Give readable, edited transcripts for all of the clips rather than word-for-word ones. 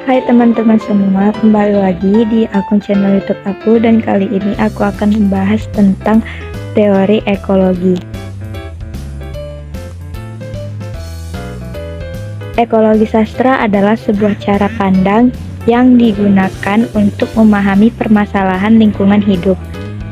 Hai teman-teman semua, kembali lagi di akun channel YouTube aku, dan kali ini aku akan membahas tentang teori ekologi. Ekologi sastra adalah sebuah cara pandang yang digunakan untuk memahami permasalahan lingkungan hidup.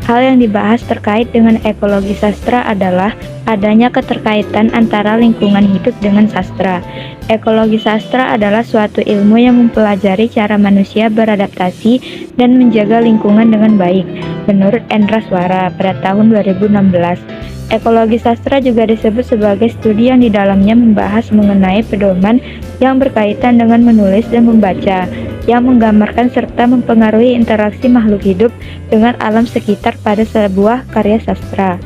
Hal yang dibahas terkait dengan ekologi sastra adalah adanya keterkaitan antara lingkungan hidup dengan sastra. Ekologi sastra adalah suatu ilmu yang mempelajari cara manusia beradaptasi dan menjaga lingkungan dengan baik, menurut Endra Swara pada tahun 2016. Ekologi sastra juga disebut sebagai studi yang di dalamnya membahas mengenai pedoman yang berkaitan dengan menulis dan membaca, yang menggambarkan serta mempengaruhi interaksi makhluk hidup dengan alam sekitar pada sebuah karya sastra.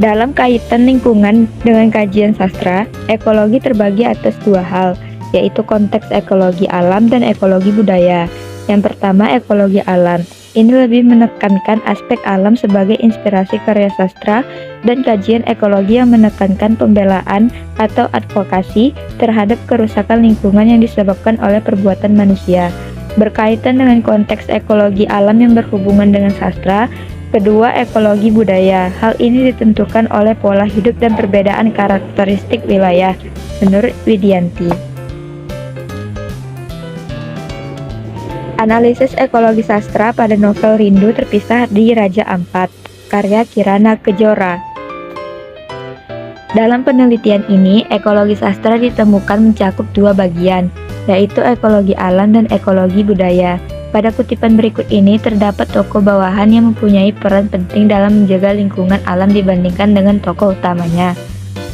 Dalam kaitan lingkungan dengan kajian sastra, ekologi terbagi atas dua hal, yaitu konteks ekologi alam dan ekologi budaya. Yang pertama, ekologi alam. Ini lebih menekankan aspek alam sebagai inspirasi karya sastra, dan kajian ekologi yang menekankan pembelaan atau advokasi terhadap kerusakan lingkungan yang disebabkan oleh perbuatan manusia. Berkaitan dengan konteks ekologi alam yang berhubungan dengan sastra, kedua, ekologi budaya. Hal ini ditentukan oleh pola hidup dan perbedaan karakteristik wilayah, menurut Widianti. Analisis ekologi sastra pada novel Rindu Terpisah di Raja Ampat, karya Kirana Kejora. Dalam penelitian ini, ekologi sastra ditemukan mencakup dua bagian, yaitu ekologi alam dan ekologi budaya. Pada kutipan berikut ini terdapat tokoh bawahan yang mempunyai peran penting dalam menjaga lingkungan alam dibandingkan dengan tokoh utamanya.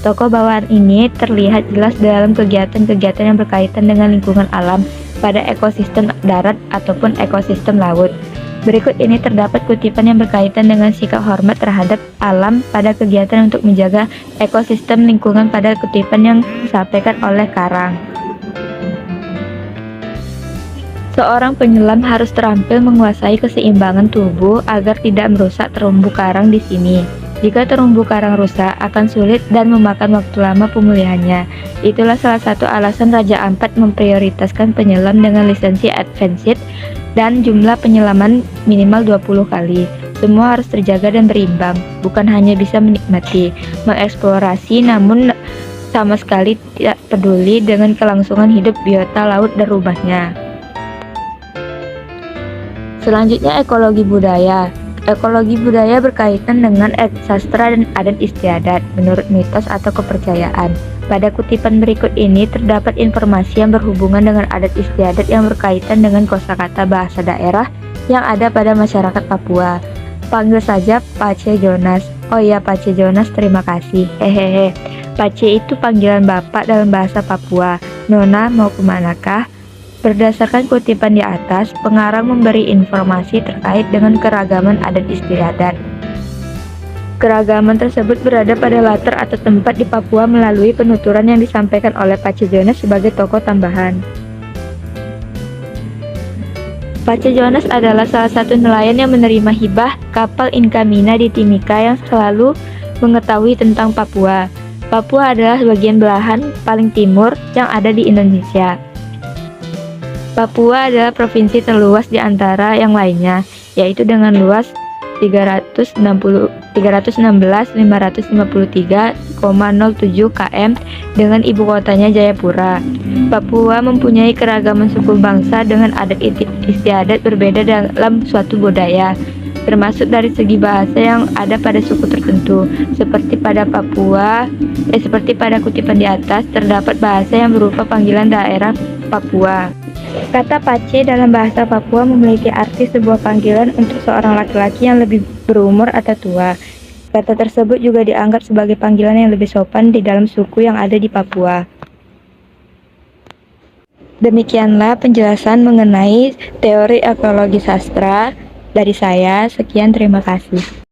Tokoh bawahan ini terlihat jelas dalam kegiatan-kegiatan yang berkaitan dengan lingkungan alam pada ekosistem darat ataupun ekosistem laut. Berikut ini terdapat kutipan yang berkaitan dengan sikap hormat terhadap alam pada kegiatan untuk menjaga ekosistem lingkungan pada kutipan yang disampaikan oleh Karang. Seorang penyelam harus terampil menguasai keseimbangan tubuh agar tidak merusak terumbu karang di sini. Jika terumbu karang rusak, akan sulit dan memakan waktu lama pemulihannya. Itulah salah satu alasan Raja Ampat memprioritaskan penyelam dengan lisensi advanced dan jumlah penyelaman minimal 20 kali. Semua harus terjaga dan berimbang, bukan hanya bisa menikmati, mengeksplorasi, namun sama sekali tidak peduli dengan kelangsungan hidup biota laut dan rumahnya. Selanjutnya, ekologi budaya. Ekologi budaya berkaitan dengan sastra dan adat istiadat menurut mitos atau kepercayaan. Pada kutipan berikut ini terdapat informasi yang berhubungan dengan adat istiadat yang berkaitan dengan kosakata bahasa daerah yang ada pada masyarakat Papua. Panggil saja Pace Jonas. Oh iya, Pace Jonas, terima kasih. Hehehe. Pace itu panggilan bapak dalam bahasa Papua. Nona, mau kemanakah? Berdasarkan kutipan di atas, pengarang memberi informasi terkait dengan keragaman adat istiadat. Keragaman tersebut berada pada latar atau tempat di Papua melalui penuturan yang disampaikan oleh Pace Jonas sebagai tokoh tambahan. Pace Jonas adalah salah satu nelayan yang menerima hibah kapal Inka Mina di Timika yang selalu mengetahui tentang Papua. Papua adalah bagian belahan paling timur yang ada di Indonesia. Papua adalah provinsi terluas di antara yang lainnya, yaitu dengan luas 316.553,07 km dengan ibu kotanya Jayapura. Papua mempunyai keragaman suku bangsa dengan adat istiadat berbeda dalam suatu budaya, termasuk dari segi bahasa yang ada pada suku tertentu. Seperti pada kutipan di atas, terdapat bahasa yang berupa panggilan daerah Papua. Kata Pace dalam bahasa Papua memiliki arti sebuah panggilan untuk seorang laki-laki yang lebih berumur atau tua. Kata tersebut juga dianggap sebagai panggilan yang lebih sopan di dalam suku yang ada di Papua. Demikianlah penjelasan mengenai teori ekologi sastra dari saya. Sekian, terima kasih.